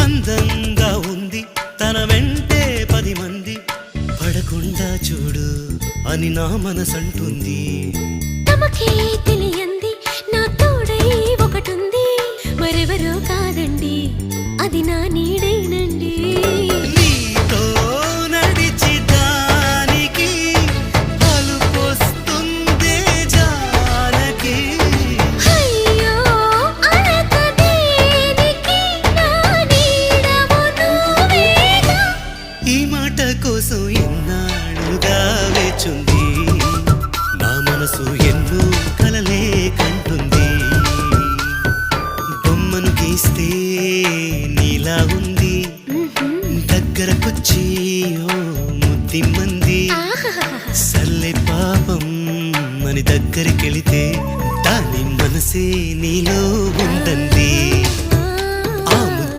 అందంగా ఉంది తన వెంటే 10 మంది పడకుండా చూడు అని నా మనసంటుంది. తమకే తెలియంది నా తోడై ఒకటుంది, మరెవరో కాదండి అది నా నీడేనండి. నీతో నడిచి దానికి అలుపొస్తుందే జానకి. అయ్యో అలక దేనికి నా నీడవు నువ్వేగా. ఈ మాట కోసం ఎన్నాళ్ళుగా వేచుంది నా మనసు, ఎన్నో కలలే కంటుంది. బొమ్మను గీస్తే నీలా ఉంది, దగ్గరకొచ్చి ఓ ముద్దిమ్మంది. సల్లే పాపం అని దగ్గరికెళితే దాని మనసే నీలో ఉందండి.